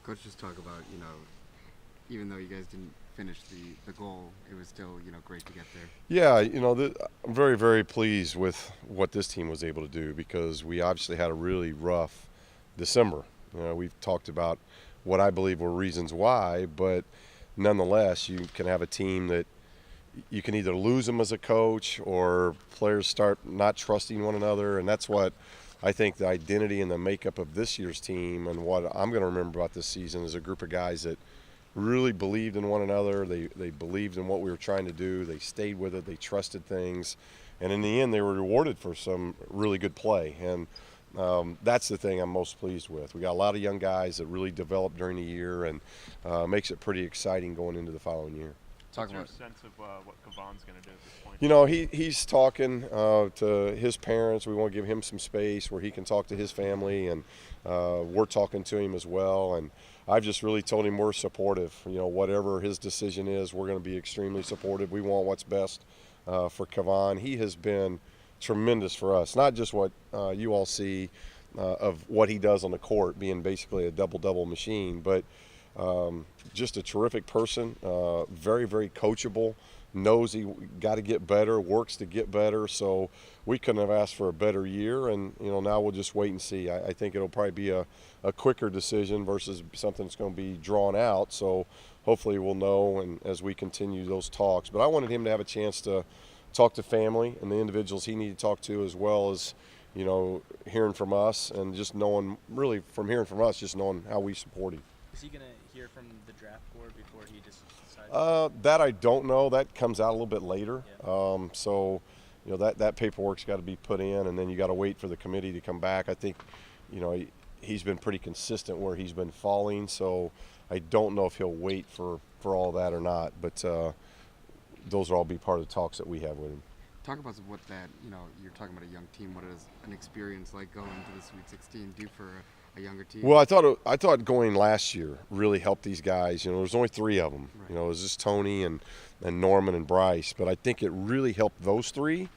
Coach, just talk about, even though you guys didn't finish the goal, it was still, great to get there. Yeah, I'm very, very pleased with what this team was able to do because we obviously had a really rough December. We've talked about what I believe were reasons why, but nonetheless, you can have a team that you can either lose them as a coach or players start not trusting one another, and that's what I think the identity and the makeup of this year's team and what I'm going to remember about this season is a group of guys that really believed in one another. They believed in what we were trying to do. They stayed with it. They trusted things. And in the end, they were rewarded for some really good play. And that's the thing I'm most pleased with. We got a lot of young guys that really developed during the year and makes it pretty exciting going into the following year. Talk What's your about sense of what Kavon's going to do at this point? He's talking to his parents. We want to give him some space where he can talk to his family, and we're talking to him as well. And I've just really told him we're supportive. Whatever his decision is, we're going to be extremely supportive. We want what's best for Kavon. He has been tremendous for us, not just what you all see of what he does on the court, being basically a double-double machine, but just a terrific person, very, very coachable, knows he got to get better, works to get better. So we couldn't have asked for a better year, and now we'll just wait and see. I think it'll probably be a quicker decision versus something that's going to be drawn out. So hopefully we'll know, and as we continue those talks. But I wanted him to have a chance to talk to family and the individuals he needed to talk to, as well as hearing from us, and just knowing, really from hearing from us, just knowing how we support him. Is he going to hear from the draft board before he just decides? That I don't know. That comes out a little bit later. Yeah. So, that paperwork's got to be put in, and then you got to wait for the committee to come back. I think, he's been pretty consistent where he's been falling. So I don't know if he'll wait for all that or not. But those will all be part of the talks that we have with him. talk about what that, you're talking about a young team. What is an experience like going to the Sweet 16 do for a younger team? Well, I thought going last year really helped these guys. There was only three of them. Right. It was just Tony and Norman and Bryce. But I think it really helped those three,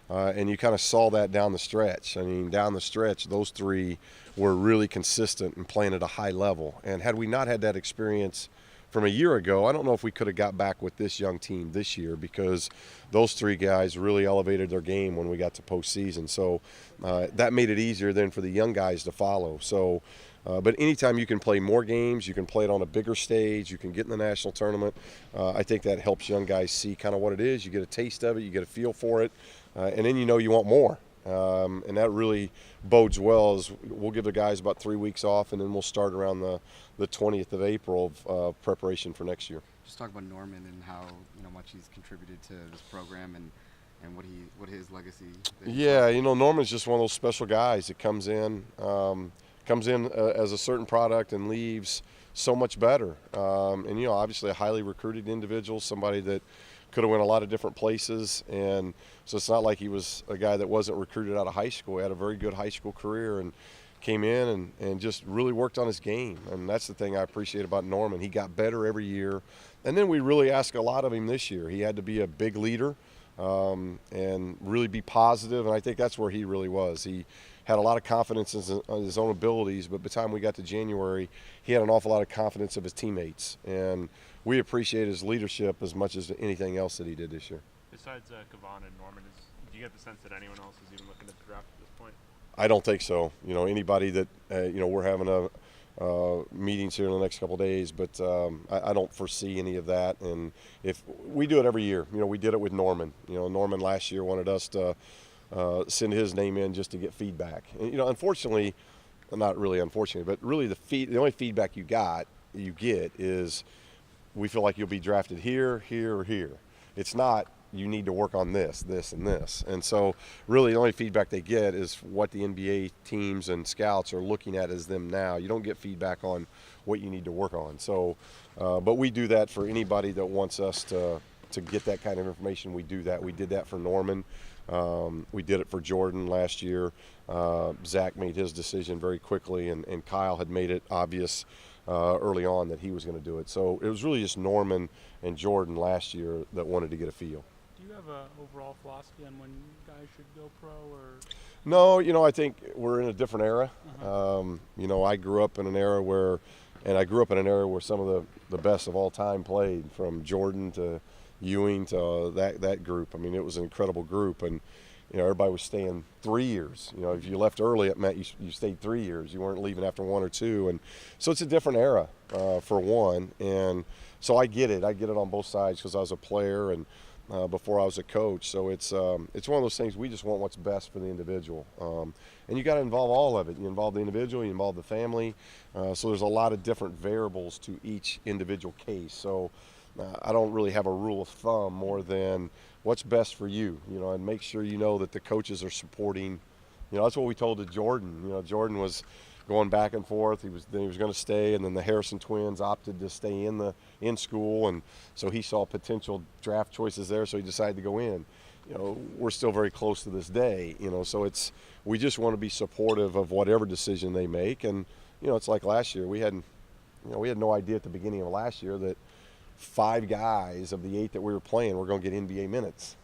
and you kind of saw that down the stretch. I mean, down the stretch, those three were really consistent and playing at a high level. And had we not had that experience from a year ago, I don't know if we could have got back with this young team this year, because those three guys really elevated their game when we got to postseason. So that made it easier then for the young guys to follow. So, but anytime you can play more games, you can play it on a bigger stage, you can get in the national tournament, I think that helps young guys see kind of what it is. You get a taste of it, you get a feel for it, and then you want more. And that really bodes well, as we'll give the guys about 3 weeks off, and then we'll start around the 20th of April of preparation for next year. Just talk about Norman and how much he's contributed to this program and what his legacy. Yeah, Norman's just one of those special guys that comes in as a certain product and leaves so much better. And obviously a highly recruited individual, somebody that could have went a lot of different places, and so it's not like he was a guy that wasn't recruited out of high school. He had a very good high school career and came in and just really worked on his game, and that's the thing I appreciate about Norman. He got better every year, and then we really asked a lot of him this year. He had to be a big leader and really be positive, and I think that's where he really was. He had a lot of confidence in his own abilities, but by the time we got to January, he had an awful lot of confidence of his teammates, and we appreciate his leadership as much as anything else that he did this year. Besides Kavon and Norman, do you get the sense that anyone else is even looking at the draft at this point? I don't think so. Anybody that we're having meetings here in the next couple of days, but I don't foresee any of that. And if we do it every year, we did it with Norman. Norman last year wanted us to send his name in just to get feedback. And unfortunately, not really unfortunately, but really the only feedback you get is, we feel like you'll be drafted here, here, or here. It's not, you need to work on this, this, and this. And so really the only feedback they get is what the NBA teams and scouts are looking at as them now. You don't get feedback on what you need to work on. So, but we do that for anybody that wants us to get that kind of information. We do that. We did that for Norman. We did it for Jordan last year. Zach made his decision very quickly, and Kyle had made it obvious early on that he was going to do it. So it was really just Norman and Jordan last year that wanted to get a feel. Do you have an overall philosophy on when guys should go pro, or? No, I think we're in a different era. Uh-huh. I grew up in an era where And I grew up in an area where some of the best of all time played, from Jordan to Ewing to that group. I mean, it was an incredible group, and everybody was staying 3 years. If you left early, it meant you stayed 3 years. You weren't leaving after 1 or 2, and so it's a different era for one. And so I get it. I get it on both sides because I was a player and before I was a coach. So it's one of those things. We just want what's best for the individual, and you got to involve all of it. You involve the individual, you involve the family. So there's a lot of different variables to each individual case. So I don't really have a rule of thumb more than what's best for you, and make sure that the coaches are supporting. That's what we told to Jordan. Jordan was going back and forth. He was going to stay, and then the Harrison twins opted to stay in school, and so he saw potential draft choices there, so he decided to go in. We're still very close to this day. So we just want to be supportive of whatever decision they make, and it's like last year. We had no idea at the beginning of last year that 5 guys of the 8 that we were playing were going to get NBA minutes.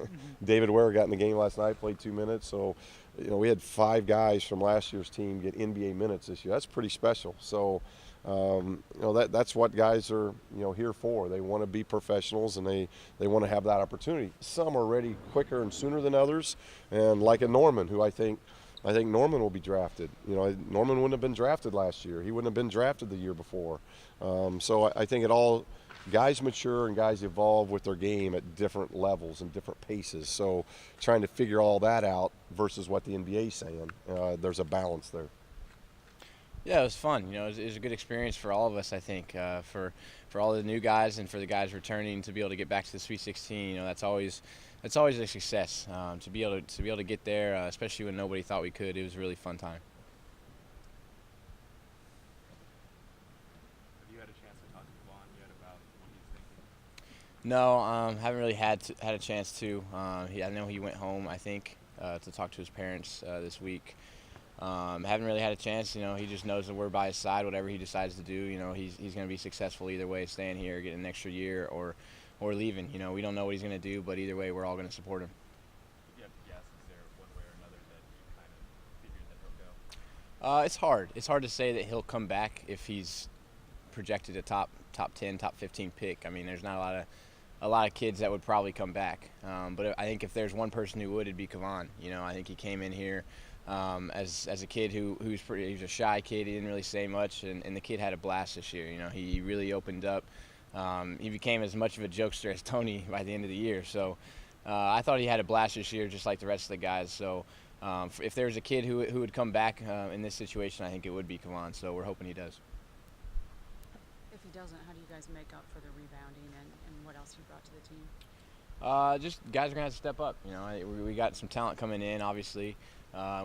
David Ware got in the game last night, played 2 minutes. So, we had 5 guys from last year's team get NBA minutes this year. That's pretty special. So, that's what guys are, here for. They want to be professionals, and they want to have that opportunity. Some are ready quicker and sooner than others, and like a Norman, who I think Norman will be drafted. Norman wouldn't have been drafted last year. He wouldn't have been drafted the year before. So I think guys mature and guys evolve with their game at different levels and different paces. So trying to figure all that out versus what the NBA is saying, there's a balance there. Yeah, it was fun. It was a good experience for all of us. I think for all the new guys and for the guys returning to be able to get back to the Sweet 16. That's always a success. To be able to get there, especially when nobody thought we could. It was a really fun time. Have you had a chance to talk to Vaughn yet about what he's thinking? No, haven't really had a chance to. I know he went home, I think, to talk to his parents this week. Haven't really had a chance. He just knows that we're by his side. Whatever he decides to do, he's going to be successful either way, staying here, getting an extra year, or leaving. We don't know what he's going to do, but either way, we're all going to support him. If you have to guess, is there one way or another that you kind of figured that he'll go? It's hard. It's hard to say that he'll come back if he's projected a top 10, top 15 pick. I mean, there's not a lot of kids that would probably come back. But I think if there's one person who would, it'd be Kavan. I think he came in here as a kid he was a shy kid. He didn't really say much, and the kid had a blast this year. He really opened up. He became as much of a jokester as Tony by the end of the year. So I thought he had a blast this year, just like the rest of the guys. So if there's a kid who would come back in this situation, I think it would be Kavan. So we're hoping he does. If he doesn't, how do you guys make up for the rebounding and what else you brought to the team? Just guys are going to have to step up. We got some talent coming in, obviously.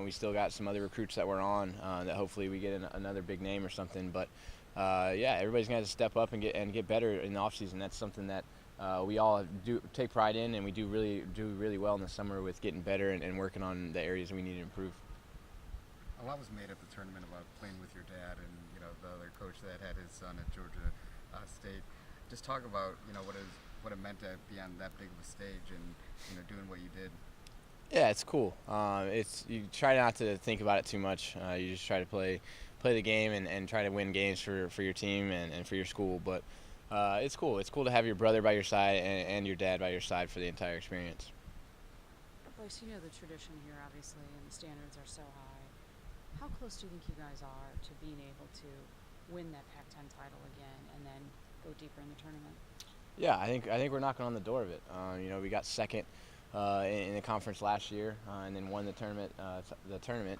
We still got some other recruits that we're on that hopefully we get another big name or something. But yeah, everybody's going to have to step up and get better in the offseason. That's something that we all do take pride in, and we do really well in the summer with getting better and working on the areas we need to improve. A lot was made at the tournament about playing with your dad and the other coach that had his son at Georgia State. Just talk about what it meant to be on that big of a stage and doing what you did. Yeah, it's cool. You try not to think about it too much. You just try to play the game and try to win games for your team and for your school. But it's cool. It's cool to have your brother by your side and your dad by your side for the entire experience. Bryce, the tradition here, obviously, and the standards are so high. How close do you think you guys are to being able to win that Pac-10 title again and then go deeper in the tournament? Yeah, I think we're knocking on the door of it. We got second in the conference last year and then won the tournament.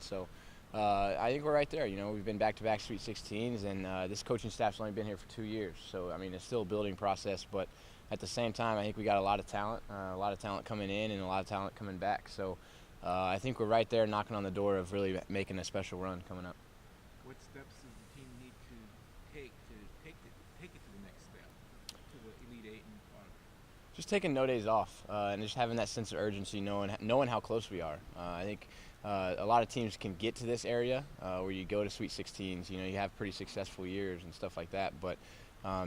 So I think we're right there. We've been back-to-back Sweet 16s, and this coaching staff's only been here for 2 years. So I mean, it's still a building process, but at the same time, I think we got a lot of talent coming in and a lot of talent coming back. So I think we're right there knocking on the door of really making a special run coming up. What steps does the team need to take it to the next step, to the Elite Eight and on? Just taking no days off and just having that sense of urgency, knowing how close we are. I think a lot of teams can get to this area where you go to Sweet 16s. You have pretty successful years and stuff like that. But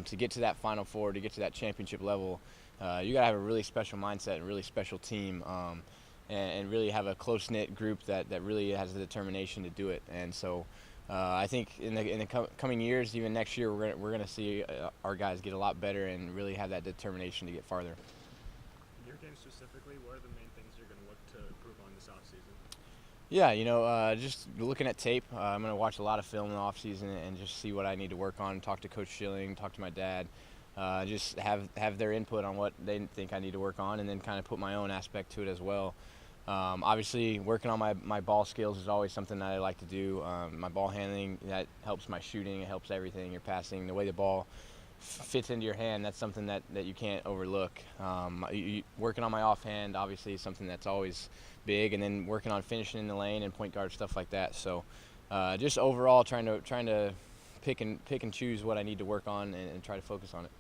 to get to that Final Four, to get to that championship level, you got to have a really special mindset and a really special team. And really have a close-knit group that really has the determination to do it. And so I think in the coming years, even next year, we're gonna see our guys get a lot better and really have that determination to get farther. In your game specifically, what are the main things you're going to look to improve on this offseason? Yeah, just looking at tape. I'm going to watch a lot of film in the off season and just see what I need to work on. Talk to Coach Schilling, talk to my dad, just have their input on what they think I need to work on, and then kind of put my own aspect to it as well. Obviously, working on my ball skills is always something that I like to do. My ball handling, that helps my shooting. It helps everything. Your passing, the way the ball fits into your hand, that's something that you can't overlook. Working on my offhand, obviously, is something that's always big, and then working on finishing in the lane and point guard stuff like that. So, just overall, trying to pick and choose what I need to work on and try to focus on it.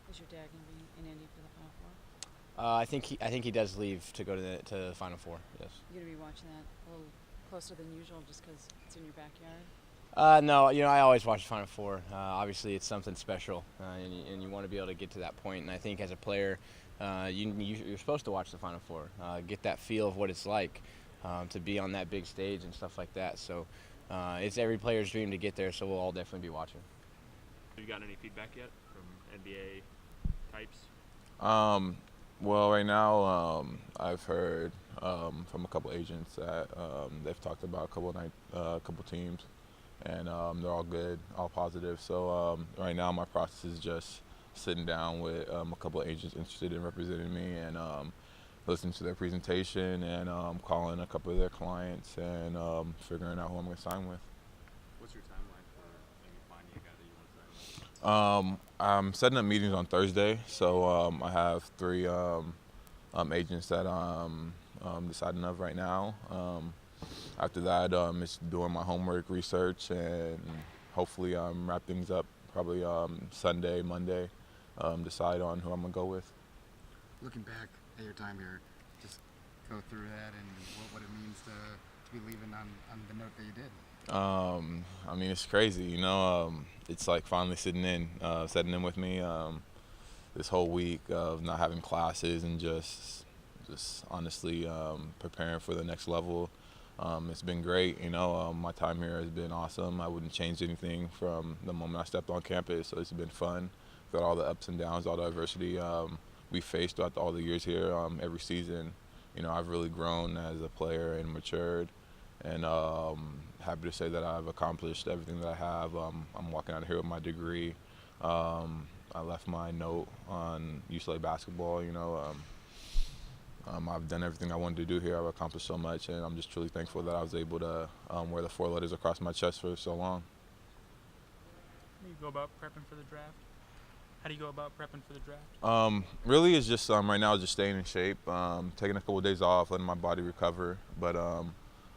Is your dad going to be in Indy for the Final Four? I think he does leave to go to the Final Four. Yes. You going to be watching that a little closer than usual just because it's in your backyard? No, I always watch the Final Four. Obviously, it's something special, and you want to be able to get to that point. And I think as a player, you're supposed to watch the Final Four, get that feel of what it's like to be on that big stage and stuff like that. So it's every player's dream to get there, so we'll all definitely be watching. Have you gotten any feedback yet from NBA types? Well, right now, I've heard from a couple agents that they've talked about a couple teams, and they're all good, all positive. So right now, my process is just sitting down with a couple of agents interested in representing me and listening to their presentation and calling a couple of their clients and figuring out who I'm going to sign with. What's your timeline for maybe finding a guy that you want to sign with? I'm setting up meetings on Thursday, so I have 3 agents that I'm deciding of right now. After that, it's doing my homework, research, and hopefully wrap things up probably Sunday, Monday, decide on who I'm going to go with. Looking back at your time here, just go through that and what it means to be leaving on the note that you did. I mean, it's crazy, it's like finally setting in with me this whole week of not having classes and just honestly preparing for the next level. It's been great, my time here has been awesome. I wouldn't change anything from the moment I stepped on campus, so it's been fun. Got all the ups and downs, all the adversity we faced throughout all the years here, every season. I've really grown as a player and matured, and happy to say that I've accomplished everything that I have. I'm walking out of here with my degree. I left my note on UCLA basketball. I've done everything I wanted to do here. I've accomplished so much, and I'm just truly thankful that I was able to wear the 4 letters across my chest for so long. How do you go about prepping for the draft? Really, it's just right now, just staying in shape, taking a couple of days off, letting my body recover. But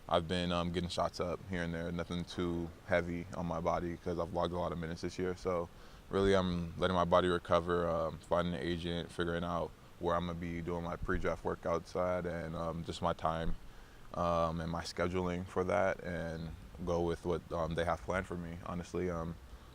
I've been getting shots up here and there, nothing too heavy on my body because I've logged a lot of minutes this year. So really, I'm letting my body recover, finding an agent, figuring out where I'm going to be doing my pre-draft workouts at, and just my time and my scheduling for that, and go with what they have planned for me. Honestly,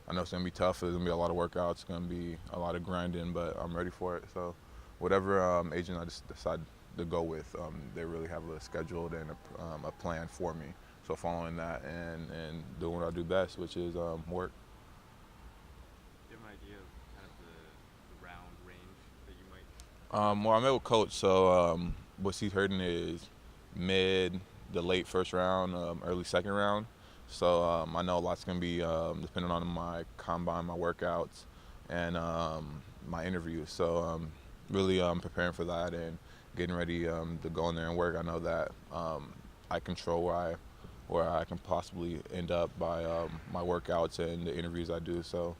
I know it's going to be tough. There's going to be a lot of workouts. It's going to be a lot of grinding, but I'm ready for it. So whatever agent I just decide to go with, they really have a scheduled and a plan for me. So following that and doing what I do best, which is work. Do you have an idea of kind of the round range that you might? Well, I met with Coach, so what he's hurting is mid, the late first round, early second round. So I know a lot's going to be depending on my combine, my workouts, and my interviews. So really preparing for that and getting ready to go in there and work. I know that I control where I can possibly end up by my workouts and the interviews I do. So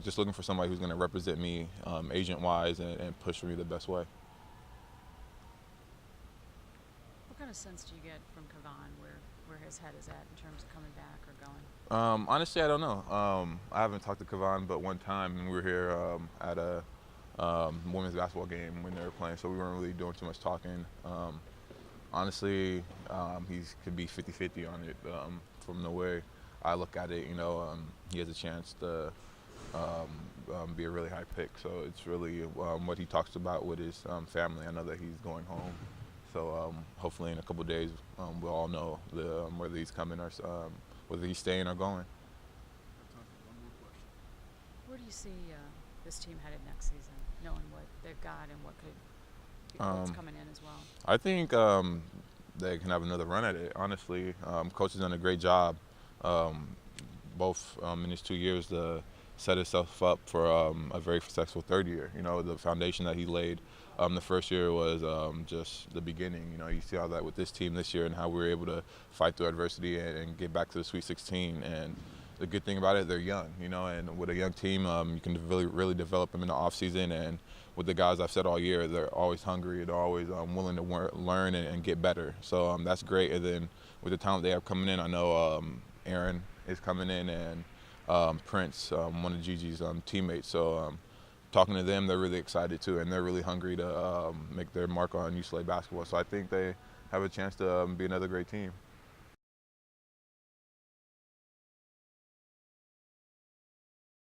just looking for somebody who's going to represent me agent-wise and push for me the best way. What kind of sense do you get from Kavan where his head is at in terms of coming back or going? Honestly, I don't know. I haven't talked to Kavan but one time, and we were here at a women's basketball game when they were playing, so we weren't really doing too much talking. Honestly, he could be 50-50 on it. From the way I look at it, he has a chance to be a really high pick. So it's really what he talks about with his family. I know that he's going home. So hopefully in a couple of days we'll all know whether he's coming or whether he's staying or going. Time for one more question. Where do you see this team headed next season, knowing what they've got and what's coming in as well? I think they can have another run at it. Honestly, coach has done a great job, both in his 2 years to set himself up for a very successful third year. You know, the foundation that he laid. The first year was just the beginning. You know, you see how that with this team this year and how we were able to fight through adversity and get back to the Sweet 16. And the good thing about it, they're young. You know, and with a young team, you can really develop them in the off season. And with the guys I've said all year, they're always hungry. They're always willing to learn and get better. So that's great. And then with the talent they have coming in, I know Aaron is coming in and Prince, one of Gigi's teammates. So talking to them, they're really excited too, and they're really hungry to make their mark on UCLA basketball. So I think they have a chance to be another great team.